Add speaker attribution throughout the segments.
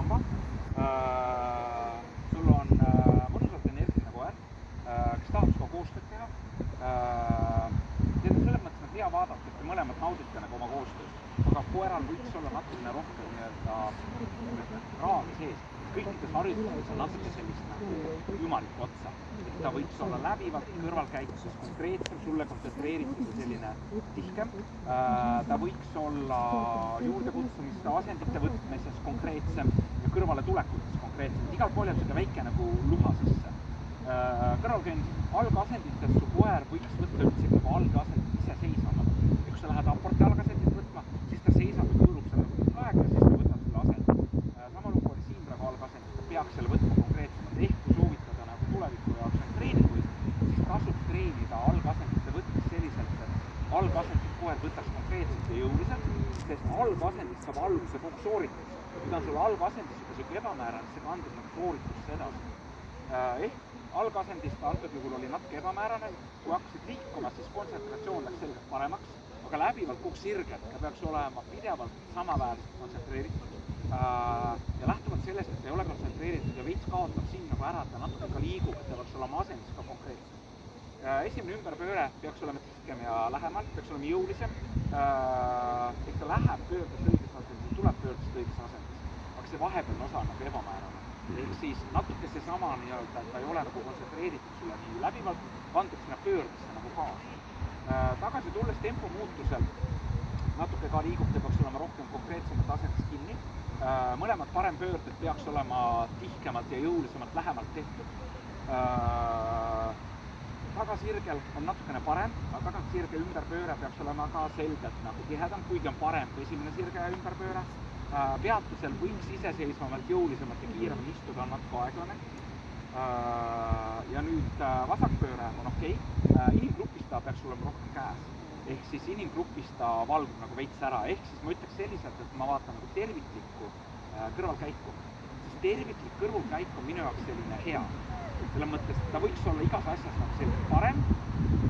Speaker 1: hamba. Sul on mõnusalt energiline koer, kes tahab ka koostööd teha. Selles mõttes on hea vaadata, et te mõlemad naudite nagu oma koostöös, aga koeral võiks olla natukene rohkem raami sees. Kõikides harjutustes on natuke sellist nagu jumalikku otsa. Et ta võiks olla läbivalt kõrvalkäikuses konkreetsem, sulle kontsentreeritud ja selline tihkem. Ta võiks olla juurdekutsumiste asendite võtmises konkreetsem ja kõrvale tulekutes konkreetsem. Igal pool jääb seda väike nagu luha sisse. Kõrvalkäinud algasenditest su koer võiks võtta üldse nagu algasendit ise seisvama. Ja kui sa lähed aporti algasendit võtma, siis ta seisab ja kõõlub selle aeg ja siis ta võtab selle asendit. Sama lugu oli siin praegu algasendit, ta peaks selle võtma konkreetsemalt. Ehk kui soovitada nagu tuleviku jaoks on treeninguid, siis tasub treenida algasendite võtmist selliselt, et algasendit koer võtaks konkreetselt ja jõuliselt, sest algasendist saab alguse kogu sooritus. Kui ta on sulle algasendis juba siuke ebamäärane, siis see kandub nagu sooritusse edasi. Ehk algasendist antud juhul oli natuke ebamäärane, kui hakkasid liikuma, siis kontsentratsioon läks selgelt paremaks, aga läbivalt kogu sirgelt ta peaks olema pidevalt samaväärselt kontsentreeritud. Ja lähtuvalt sellest, et ta ei ole kontsentreeritud ja veits kaotab siin nagu ära, et ta natuke ka liigub, et ta peaks olema asendis ka konkreetsem. Esimene ümberpööre peaks olema tihkem ja lähemalt, peaks olema jõulisem. Ehk ta läheb pöördes õiges asendis, tuleb pöördes õiges asendis, aga see vahepealne osa on nagu ebamäärane. Ehk siis natuke see sama nii-öelda, et ta ei ole nagu kontsentreeritud sulle nii läbivalt, kandub sinna pöördesse nagu kaasa. Tagasi tulles tempo muutusel natuke ka liigub, ta peaks olema rohkem konkreetsemalt asendist kinni. Mõlemad parempöörded peaks olema tihkemalt ja jõulisemalt lähemalt tehtud. Tagasirgel on natukene parem, aga tagasirge ümberpööre peaks olema ka selgelt nagu tihedam, kuigi on parem kui esimene sirge ümberpööre. Peatusel võiks iseseisvamalt, jõulisemalt ja kiiremini istuda, on natuke aeglane. Ja nüüd vasakpööre on okei. Inimgrupis ta peaks olema rohkem käes. Ehk siis inimgrupis ta valgub nagu veits ära. Ehk siis ma ütleks selliselt, et ma vaatan nagu terviklikku kõrvalkäiku. Siis terviklik kõrvalkäik on minu jaoks selline hea. Selle mõttes, et ta võiks olla igas asjas nagu selgelt parem,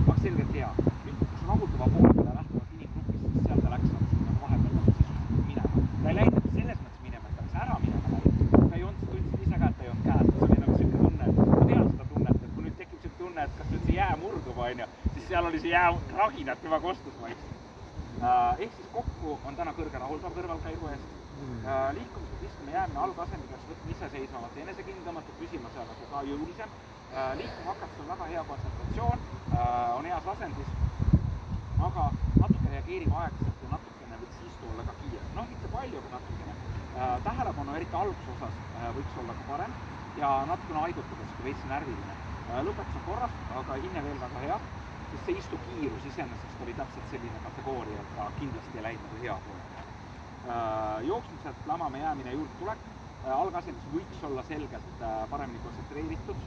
Speaker 1: aga selgelt hea. Nüüd, kui sa rahuldava poole peale lähtuvalt inimgrupis, siis seal ta läks nagu vahepeal nagu sisuliselt minema. Ta ei läinud selles mõttes minema, et ta läks ära minema. Ta ei olnud, sa tundsid ise ka, et ta ei olnud käes. See oli nagu selline tunne, et ma tean seda tunnet, et kui nüüd tekib selline tunne, et kas nüüd see jää murdub, siis seal oli see jää raginat juba kostus vaikselt. Ehk siis kokku on täna kõrge rahuldav kõrvalkäigu eest. Liikumised istuma jäämine algasendi peaks võtma iseseisvamalt ja enesekindlamalt püsima seal nagu ka jõulisem. Liikuma hakates on väga hea kontsentratsioon, on heas asendis, aga natuke reageerib aeglaselt ja natukene võiks istu olla ka kiire. No mitte palju, aga natukene. Tähelepanu eriti algusosas võiks olla ka parem ja natukene haigutades, kui veits närviline. Lõpetus on korras, aga hinne veel väga hea, sest see istukiirus iseenesest oli täpselt selline kategooria, et ta kindlasti ei läinud nagu hea poole. Jooksmiselt lamame jäämine juurde tulek, algasendis võiks olla selgelt paremini kontsentreeritud.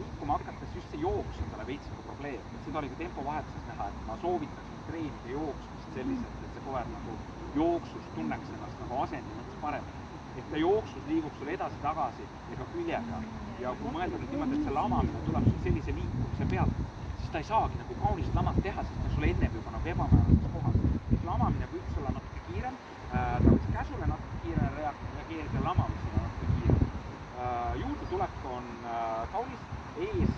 Speaker 1: Liikuma hakates just see jooks on talle veits nagu probleem. Seda oli ka tempovahetuses näha, et ma soovitaksin treenida jooksmist selliselt, et see koer nagu jooksus tunneks ennast nagu asendi mõttes paremini. Et ta jooksus liigub sulle edasi-tagasi ega küljega. Ja kui mõelda nüüd niimoodi, et see lamamine tuleb sul sellise liikumise pealt, siis ta ei saagi nagu kaunist lamat teha, sest ta sulle enneb juba nagu ebamäärases kohas. Et lamamine võiks olla natuke kiirem, ta võiks käsule natuke kiirem reageerida ja lamamisele natuke kiirem. Juurde tulek on kaunis, ees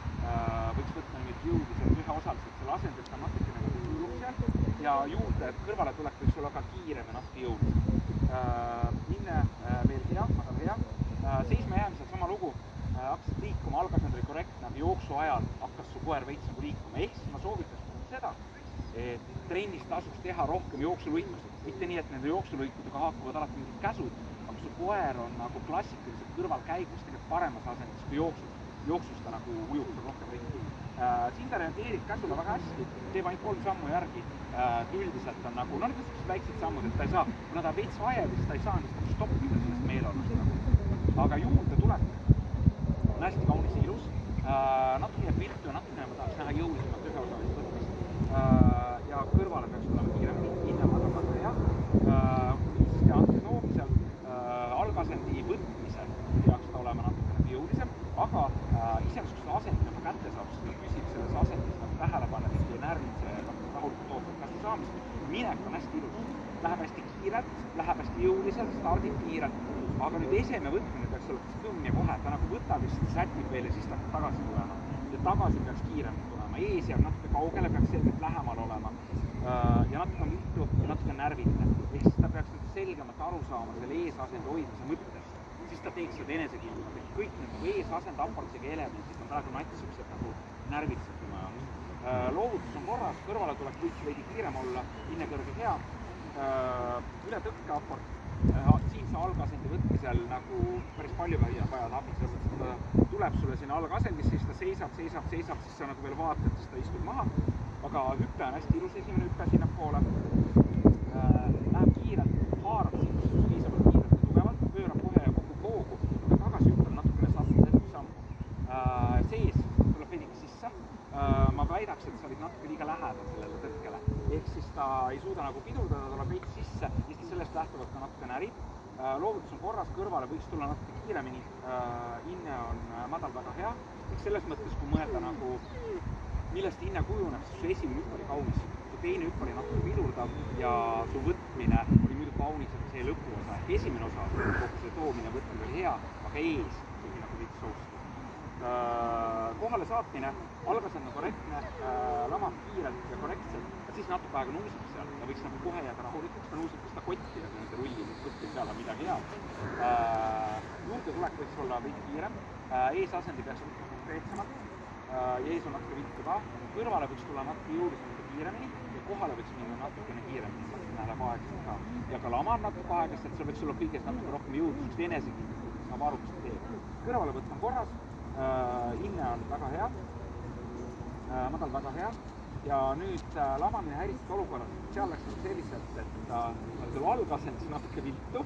Speaker 1: võiks võtta nüüd jõuliselt üheosaliselt selle asendit, ta natuke nagu kuulub seal ja juurde kõrvale tulek võiks olla ka kiirem ja natuke jõulisem. Hinne veel hea, madal hea. Seisma jäämisel sama lugu, hakkasid liikuma, algasend oli korrektne, aga jooksu ajal hakkas su koer veits nagu liikuma. Ehk siis ma soovitaks seda, et trennis tasuks teha rohkem jooksulõikusid. Mitte nii, et nende jooksulõikudega haakuvad alati mingid käsud, aga su koer on nagu klassikaliselt kõrvalkäigus tegelikult paremas asendis kui jooksus ta nagu ujub rohkem ringi. Siin ta reageerib käsule väga hästi, teeb ainult 3 sammu järgi. Üldiselt on nagu, need on sellised väiksed sammud, et ta ei saa, kuna ta veits vajeb, siis ta ei saa nii stoppida sellest meeleolust nagu. Aga juurde tuleb on hästi kaunis ja ilus. Natuke jääb viltu ja natukene ma tahaks näha jõulisemalt üheosalist võtmist. Ja kõrvale peaks olema kiiremini, hinne madal hea. Ja antrenoomisel algasendi võtmisel peaks ta olema natukene jõulisem, aga iseenesest kui seda asendi nagu kätte saab, siis ta püsib selles asendis nagu tähelepanelik ja närvid rahulikult ootavad käsu saamist. minek on hästi ilus, läheb hästi kiirelt, läheb hästi jõuliselt, stardib kiirelt, aga nüüd eseme võtmine peaks olema kõmm ja kohe, ta nagu võtab ja siis sätib veel ja siis ta hakkab tagasi tulema ja tagasi peaks kiiremalt tulema, ees jääb natuke kaugele, peaks selgelt lähemal olema ja natuke on viltu ja natuke närvita, ehk siis ta peaks nüüd selgemalt aru saama selle eesasendi hoidmise mõttest, siis ta teeks seda enesekindlalt, et kõik need eesasend apartsiga elemendid on praegu natsised nagu närvitsed tema jaoks. Loovutus on korras, kõrvale tuleks võiks veidi kiirem olla, hinne kõrge hea, üle tõkke apart, siin see algasendi võtmisel nagu päris palju vajad abi, selles mõttes, et ta tuleb sulle sinna algasendisse, siis ta seisab, siis sa nagu veel vaatad, siis ta istub maha, aga hüppe on hästi ilus, esimene hüppe sinnapoole, läheb kiirelt, haarab sinust piisavalt kiirelt ja tugevalt, pöörab kohe kogu hoogu, aga tagasi hüppel natukene samm, sees tuleb veidike sisse, ma väidaks, et sa olid natuke liiga lähedal sellele tõkkele, ehk siis ta ei suuda nagu pidurdada, tuleb veidi sisse, siis ta sellest lähtuvalt ka natuke närib. Loovutus on korras, kõrvale võiks tulla natuke kiiremini, hinne on madal väga hea, ehk selles mõttes, kui mõelda nagu, millest hinne kujuneb, siis su esimene hüpp oli kaunis, su teine hüpp oli natuke pidurdav ja su võtmine oli muidu kaunis, aga see lõpuosa, ehk esimene osa, kogu see toomine võtmine oli hea, aga ees tuli nagu veits soust. Kohale saatmine, algasend on korrektne, lamab kiirelt ja korrektselt, siis natuke aega nuusib seal, ta võiks nagu kohe jääda rahulikuks, ta nuusib seda kotti ja nende rullid, kuskil seal on midagi head. Juurde tulek võiks olla veidi kiirem, eesasendi peaks olla konkreetsemalt ja ees on natuke viltu ka, kõrvale võiks tulla natuke jõulisemalt ja kiiremini ja kohale võiks minna natukene kiiremini, sinna läheb aeglaselt ka. Ja ka lama on natuke aeglaselt, seal võiks olla kõiges natuke rohkem jõudu, sest enesekindlust saab aru, mis ta teeb. Kõrvalevõtt on korras, hinne on väga hea, madal väga hea ja nüüd lamamine häiritud olukorras, seal läks selliselt, et sul algasendis natuke viltu,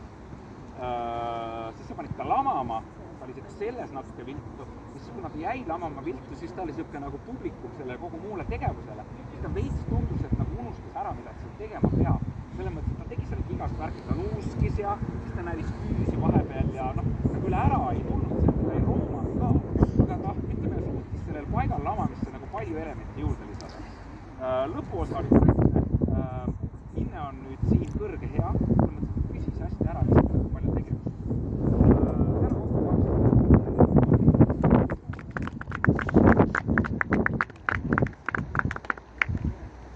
Speaker 1: siis sa panid ta lamama, ta oli selles natuke viltu, siis kuna ta jäi lamama viltu, siis ta oli siuke nagu publikum selle kogu muule tegevusele, siis ta veits tundus, et nagu unustas ära, mida ta seal tegema peab. Selles mõttes, et ta tegi selle igast värki, ta nuuskis ja siis ta näris küüsi vahepeal ja noh, nagu üle ära ei tulnud, ta ei roomanud ka, aga ütleme, suutis sellel paigal lamamisse nagu palju elemente juurde lisada. Lõpuosa oli